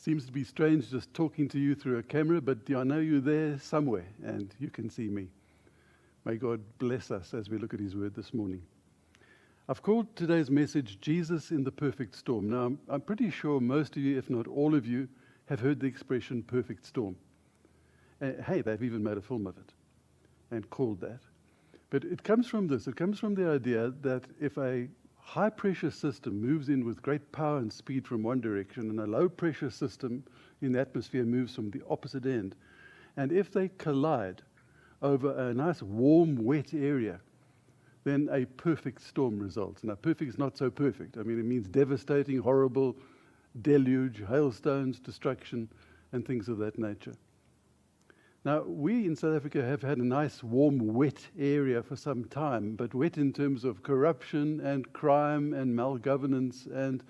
Seems to be strange just talking to you through a camera, but I know you're there somewhere and you can see me. May God bless us as we look at His Word this morning. I've called today's message, Jesus in the Perfect Storm. Now, I'm pretty sure most of you, if not all of you, have heard the expression perfect storm. Hey, they've even made a film of it and called that. But it comes from this. It comes from the idea that if a high-pressure system moves in with great power and speed from one direction, and a low-pressure system in the atmosphere moves from the opposite end, and if they collide over a nice, warm, wet area, then a perfect storm results. Now, perfect is not so perfect. I mean, it means devastating, horrible deluge, hailstones, destruction, and things of that nature. Now, we in South Africa have had a nice, warm, wet area for some time, but wet in terms of corruption and crime and malgovernance and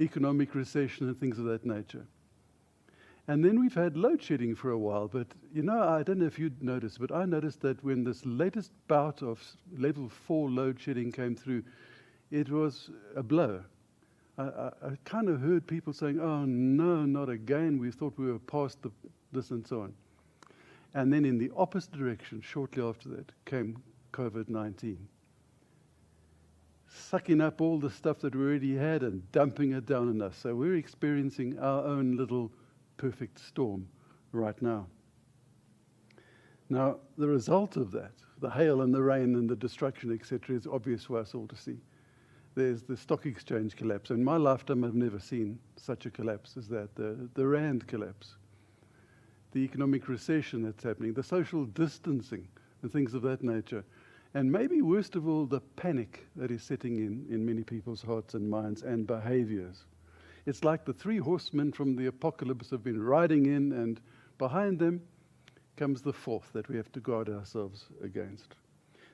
economic recession and things of that nature. And then we've had load shedding for a while, but I don't know if you'd noticed, but I noticed that when this latest bout of level 4 load shedding came through, it was a blow. I kind of heard people saying, oh no, not again, we thought we were past this and so on. And then in the opposite direction, shortly after that, came COVID-19. Sucking up all the stuff that we already had and dumping it down on us. So we're experiencing our own little perfect storm right now. Now, the result of that, the hail and the rain and the destruction, etc., is obvious for us all to see. There's the stock exchange collapse. In my lifetime, I've never seen such a collapse as that, the rand collapse. The economic recession that's happening, the social distancing and things of that nature. And maybe worst of all, the panic that is setting in many people's hearts and minds and behaviors. It's like the 3 horsemen from the apocalypse have been riding in, and behind them comes the 4th that we have to guard ourselves against.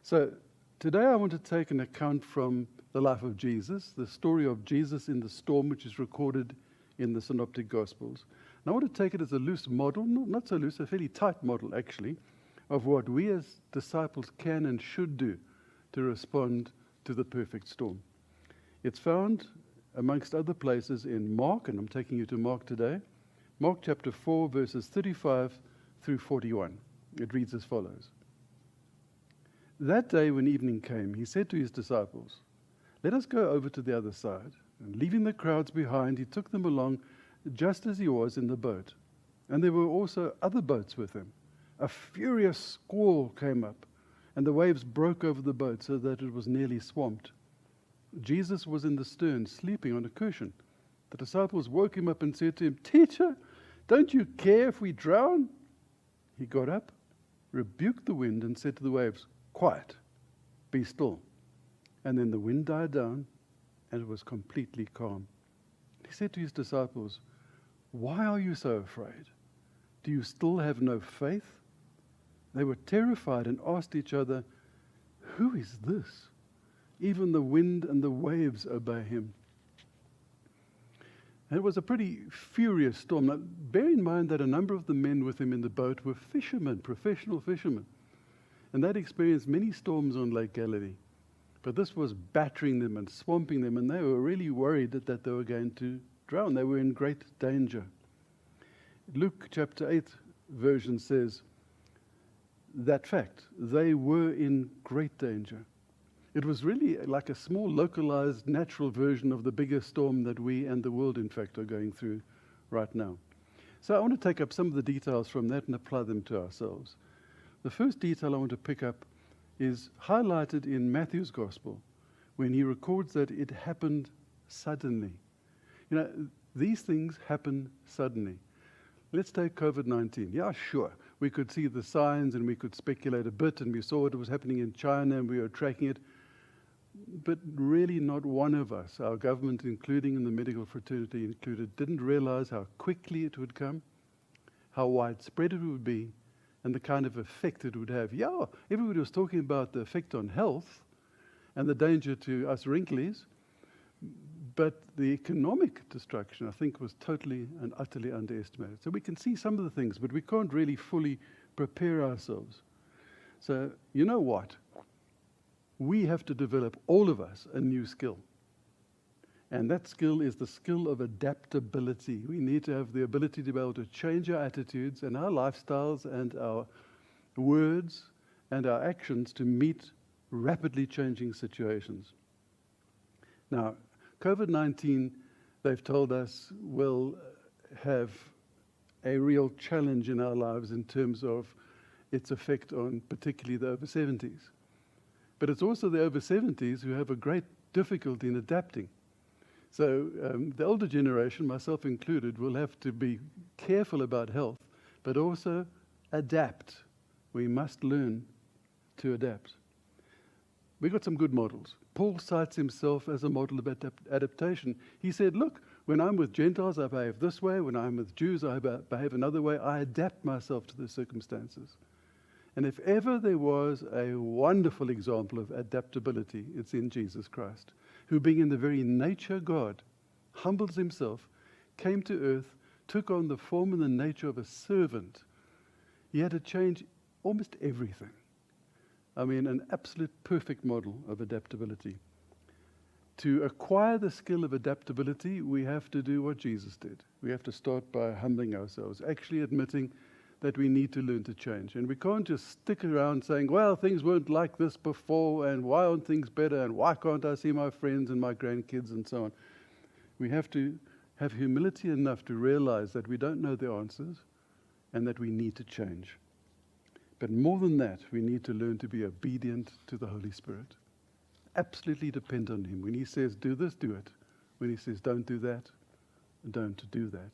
So today I want to take an account from the life of Jesus, the story of Jesus in the storm, which is recorded in the Synoptic Gospels. And I want to take it as a loose model, not so loose, a fairly tight model actually, of what we as disciples can and should do to respond to the perfect storm. It's found, amongst other places, in Mark, and I'm taking you to Mark today, Mark chapter 4, verses 35 through 41. It reads as follows. That day when evening came, he said to his disciples, "Let us go over to the other side." And leaving the crowds behind, he took them along just as he was in the boat. And there were also other boats with him. A furious squall came up, and the waves broke over the boat so that it was nearly swamped. Jesus was in the stern, sleeping on a cushion. The disciples woke him up and said to him, "Teacher, don't you care if we drown?" He got up, rebuked the wind, and said to the waves, "Quiet, be still." And then the wind died down, and it was completely calm. He said to his disciples, "Why are you so afraid? Do you still have no faith?" They were terrified and asked each other, "Who is this? Even the wind and the waves obey him." And it was a pretty furious storm. Now, bear in mind that a number of the men with him in the boat were fishermen, professional fishermen. And they'd experienced many storms on Lake Galilee. But this was battering them and swamping them, and they were really worried that they were going to drown. They were in great danger. Luke chapter 8 version says that fact, they were in great danger. It was really like a small, localized, natural version of the bigger storm that we and the world, in fact, are going through right now. So I want to take up some of the details from that and apply them to ourselves. The first detail I want to pick up is highlighted in Matthew's Gospel when he records that it happened suddenly. These things happen suddenly. Let's take COVID-19. Yeah, sure. We could see the signs and we could speculate a bit, and we saw what was happening in China and we were tracking it. But really not one of us, our government, including in the medical fraternity included, didn't realize how quickly it would come, how widespread it would be, and the kind of effect it would have. Yeah, everybody was talking about the effect on health and the danger to us wrinklies, but the economic destruction, I think, was totally and utterly underestimated. So we can see some of the things, but we can't really fully prepare ourselves. So you know what? We have to develop, all of us, a new skill. And that skill is the skill of adaptability. We need to have the ability to be able to change our attitudes and our lifestyles and our words and our actions to meet rapidly changing situations. Now, COVID-19, they've told us, will have a real challenge in our lives in terms of its effect on particularly the over 70s. But it's also the over 70s who have a great difficulty in adapting. So the older generation, myself included, will have to be careful about health, but also adapt. We must learn to adapt. We've got some good models. Paul cites himself as a model of adaptation. He said, look, when I'm with Gentiles, I behave this way. When I'm with Jews, I behave another way. I adapt myself to the circumstances. And if ever there was a wonderful example of adaptability, it's in Jesus Christ, who being in the very nature God, humbles himself, came to earth, took on the form and the nature of a servant. He had to change almost everything. I mean, an absolute perfect model of adaptability. To acquire the skill of adaptability, we have to do what Jesus did. We have to start by humbling ourselves, actually admitting that we need to learn to change. And we can't just stick around saying, well, things weren't like this before, and why aren't things better, and why can't I see my friends and my grandkids, and so on. We have to have humility enough to realize that we don't know the answers and that we need to change. But more than that, we need to learn to be obedient to the Holy Spirit. Absolutely depend on him. When he says, do this, do it. When he says, don't do that, don't do that.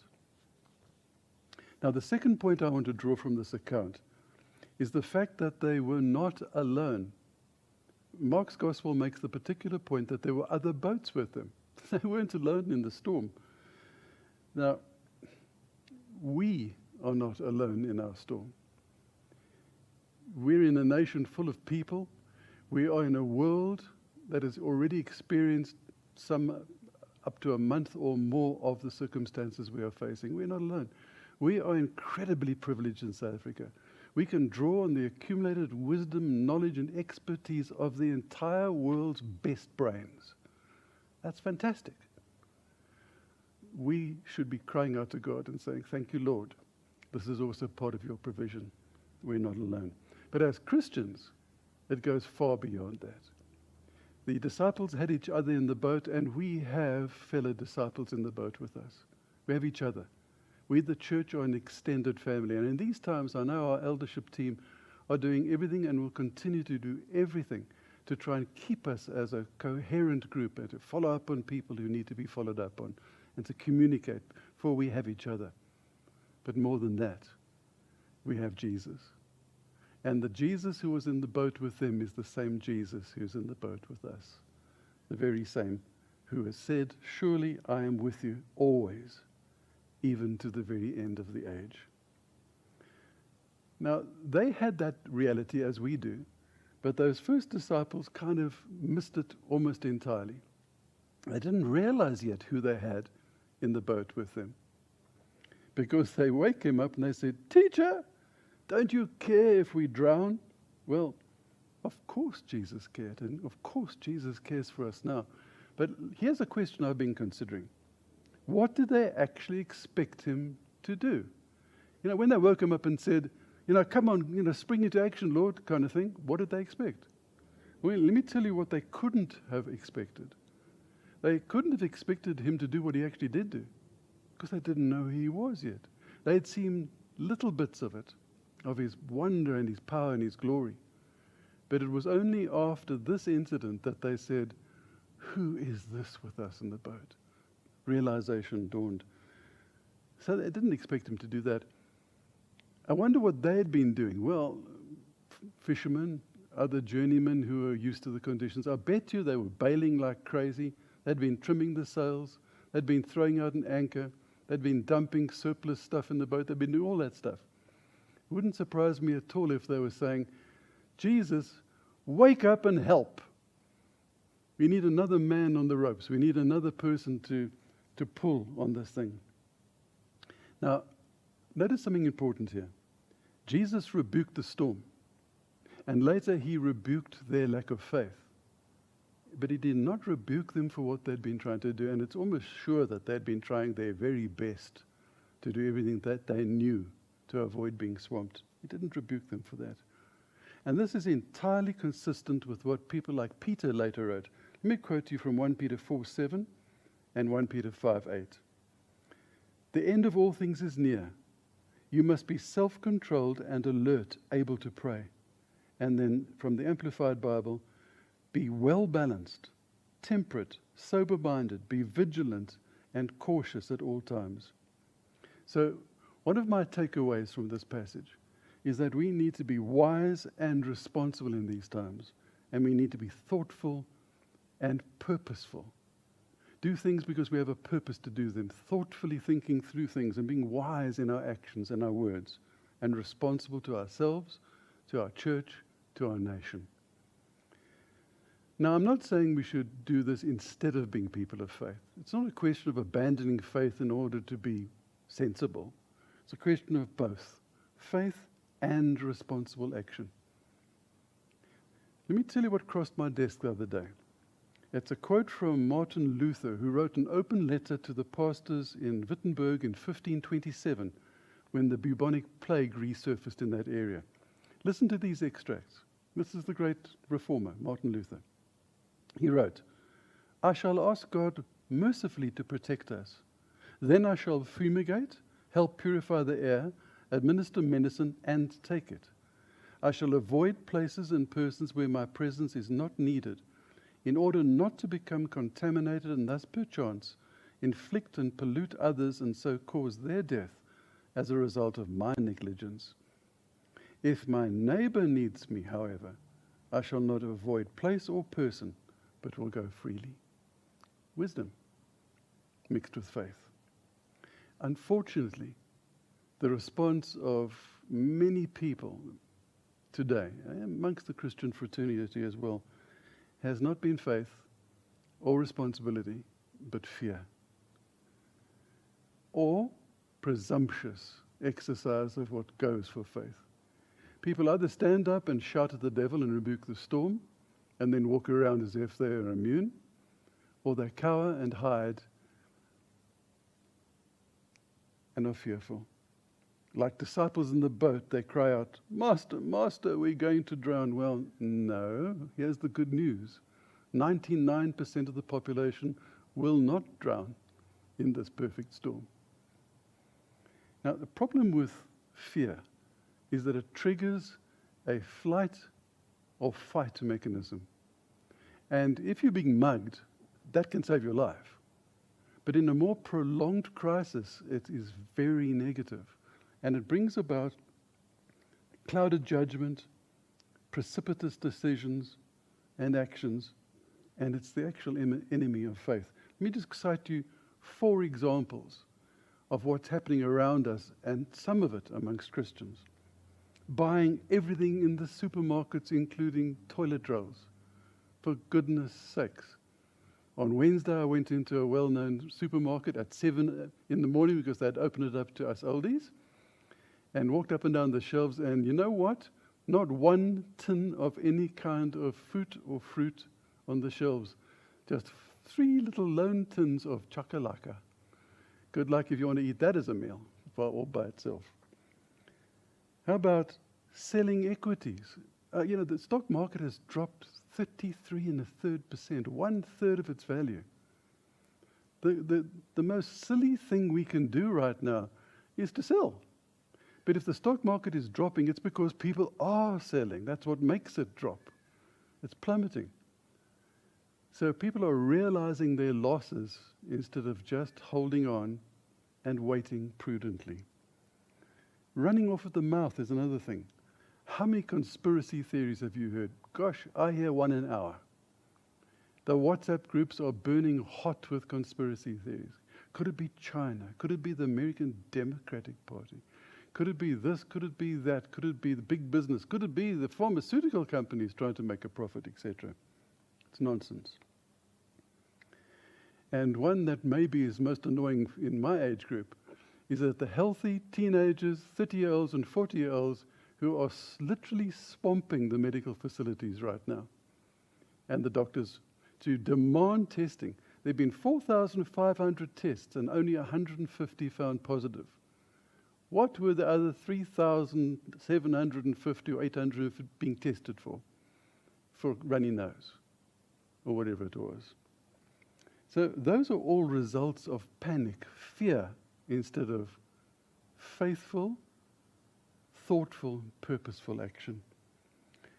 Now, the second point I want to draw from this account is the fact that they were not alone. Mark's Gospel makes the particular point that there were other boats with them. They weren't alone in the storm. Now, we are not alone in our storm. We're in a nation full of people. We are in a world that has already experienced some up to a month or more of the circumstances we are facing. We're not alone. We are incredibly privileged in South Africa. We can draw on the accumulated wisdom, knowledge, and expertise of the entire world's best brains. That's fantastic. We should be crying out to God and saying, thank you, Lord. This is also part of your provision. We're not alone. But as Christians, it goes far beyond that. The disciples had each other in the boat, and we have fellow disciples in the boat with us. We have each other. We, the church, are an extended family. And in these times, I know our eldership team are doing everything and will continue to do everything to try and keep us as a coherent group and to follow up on people who need to be followed up on and to communicate, for we have each other. But more than that, we have Jesus. And the Jesus who was in the boat with them is the same Jesus who's in the boat with us. The very same who has said, surely I am with you always, even to the very end of the age. Now, they had that reality as we do, but those first disciples kind of missed it almost entirely. They didn't realize yet who they had in the boat with them. Because they wake him up and they said, Teacher, don't you care if we drown? Well, of course Jesus cared, and of course Jesus cares for us now. But here's a question I've been considering. What did they actually expect him to do? You know, when they woke him up and said, come on, spring into action, Lord, kind of thing, what did they expect? Well, let me tell you what they couldn't have expected. They couldn't have expected him to do what he actually did do, because they didn't know who he was yet. They had seen little bits of it, of his wonder and his power and his glory. But it was only after this incident that they said, who is this with us in the boat? Realization dawned. So they didn't expect him to do that. I wonder what they had been doing. Well, fishermen, other journeymen who were used to the conditions, I bet you they were bailing like crazy. They'd been trimming the sails. They'd been throwing out an anchor. They'd been dumping surplus stuff in the boat. They'd been doing all that stuff. It wouldn't surprise me at all if they were saying, Jesus, wake up and help. We need another man on the ropes. We need another person to pull on this thing. Now, notice something important here. Jesus rebuked the storm, and later he rebuked their lack of faith. But he did not rebuke them for what they'd been trying to do, and it's almost sure that they'd been trying their very best to do everything that they knew to avoid being swamped. He didn't rebuke them for that. And this is entirely consistent with what people like Peter later wrote. Let me quote you from 1 Peter 4:7 and 1 Peter 5:8. The end of all things is near. You must be self-controlled and alert, able to pray. And then from the Amplified Bible, be well-balanced, temperate, sober-minded, be vigilant and cautious at all times. So one of my takeaways from this passage is that we need to be wise and responsible in these times, and we need to be thoughtful and purposeful. Do things because we have a purpose to do them, thoughtfully thinking through things and being wise in our actions and our words, and responsible to ourselves, to our church, to our nation. Now, I'm not saying we should do this instead of being people of faith. It's not a question of abandoning faith in order to be sensible. It's a question of both faith and responsible action. Let me tell you what crossed my desk the other day. It's a quote from Martin Luther, who wrote an open letter to the pastors in Wittenberg in 1527, when the bubonic plague resurfaced in that area. Listen to these extracts. This is the great reformer, Martin Luther. He wrote, I shall ask God mercifully to protect us. Then I shall fumigate, help purify the air, administer medicine, and take it. I shall avoid places and persons where my presence is not needed, in order not to become contaminated and thus perchance inflict and pollute others and so cause their death as a result of my negligence. If my neighbor needs me, however, I shall not avoid place or person, but will go freely. Wisdom mixed with faith. Unfortunately, the response of many people today, amongst the Christian fraternity as well, has not been faith or responsibility, but fear. Or presumptuous exercise of what goes for faith. People either stand up and shout at the devil and rebuke the storm, and then walk around as if they are immune, or they cower and hide and are fearful. Like disciples in the boat, they cry out, Master, Master, we're going to drown. Well, no, here's the good news. 99% of the population will not drown in this perfect storm. Now, the problem with fear is that it triggers a flight or fight mechanism. And if you're being mugged, that can save your life. But in a more prolonged crisis, it is very negative. And it brings about clouded judgment, precipitous decisions and actions, and it's the actual enemy of faith. Let me just cite you 4 examples of what's happening around us, and some of it amongst Christians. Buying everything in the supermarkets, including toilet rolls. For goodness sakes. On Wednesday, I went into a well-known supermarket at 7 in the morning because they'd opened it up to us oldies, and walked up and down the shelves, and you know what? Not one tin of any kind of fruit on the shelves. Just 3 little lone tins of chakalaka. Good luck if you want to eat that as a meal, all by itself. How about selling equities? The stock market has dropped 33.33%, 1/3 of its value. The most silly thing we can do right now is to sell. But if the stock market is dropping, it's because people are selling. That's what makes it drop. It's plummeting. So people are realizing their losses instead of just holding on and waiting prudently. Running off at the mouth is another thing. How many conspiracy theories have you heard? Gosh, I hear one an hour. The WhatsApp groups are burning hot with conspiracy theories. Could it be China? Could it be the American Democratic Party? Could it be this? Could it be that? Could it be the big business? Could it be the pharmaceutical companies trying to make a profit, etc.? It's nonsense. And one that maybe is most annoying in my age group is that the healthy teenagers, 30-year-olds and 40-year-olds who are literally swamping the medical facilities right now, and the doctors to demand testing. There have been 4,500 tests and only 150 found positive. What were the other 3,750 or 800 being tested for? For runny nose, or whatever it was. So those are all results of panic, fear, instead of faithful, thoughtful, purposeful action.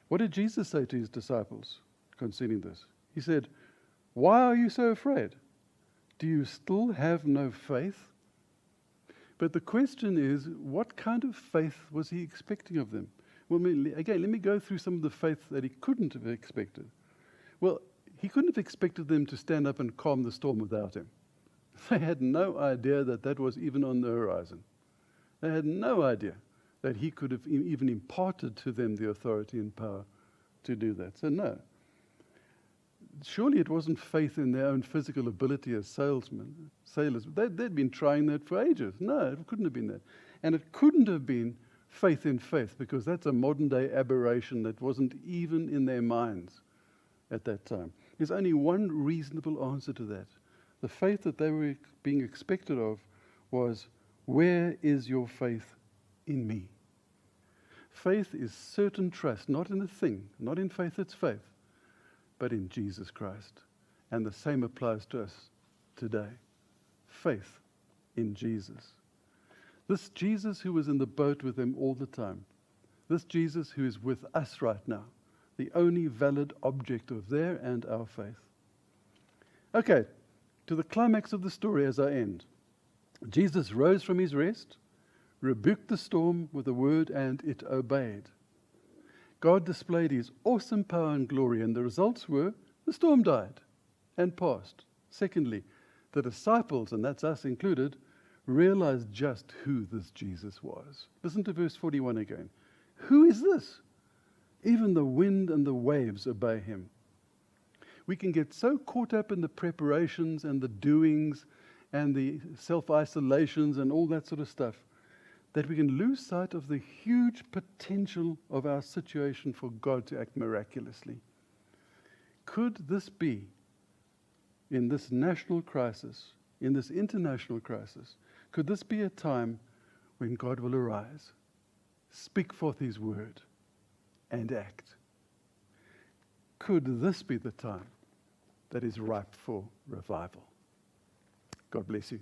What did Jesus say to his disciples concerning this? He said, "Why are you so afraid? Do you still have no faith?" But the question is, what kind of faith was he expecting of them? Well, again, let me go through some of the faith that he couldn't have expected. Well, he couldn't have expected them to stand up and calm the storm without him. They had no idea that that was even on the horizon. They had no idea that he could have even imparted to them the authority and power to do that. So no. Surely it wasn't faith in their own physical ability as sailors. They'd been trying that for ages. No, it couldn't have been that. And it couldn't have been faith in faith, because that's a modern-day aberration that wasn't even in their minds at that time. There's only one reasonable answer to that. The faith that they were being expected of was, where is your faith in me? Faith is certain trust, not in a thing, not in faith it's faith, but in Jesus Christ. And the same applies to us today. Faith in Jesus. This Jesus who was in the boat with them all the time. This Jesus who is with us right now. The only valid object of their and our faith. Okay, to the climax of the story as I end. Jesus rose from his rest, rebuked the storm with a word, and it obeyed. God displayed his awesome power and glory, and the results were the storm died and passed. Secondly, the disciples, and that's us included, realized just who this Jesus was. Listen to verse 41 again. Who is this? Even the wind and the waves obey him. We can get so caught up in the preparations and the doings and the self-isolations and all that sort of stuff that we can lose sight of the huge potential of our situation for God to act miraculously. Could this be, in this national crisis, in this international crisis, could this be a time when God will arise, speak forth his word, and act? Could this be the time that is ripe for revival? God bless you.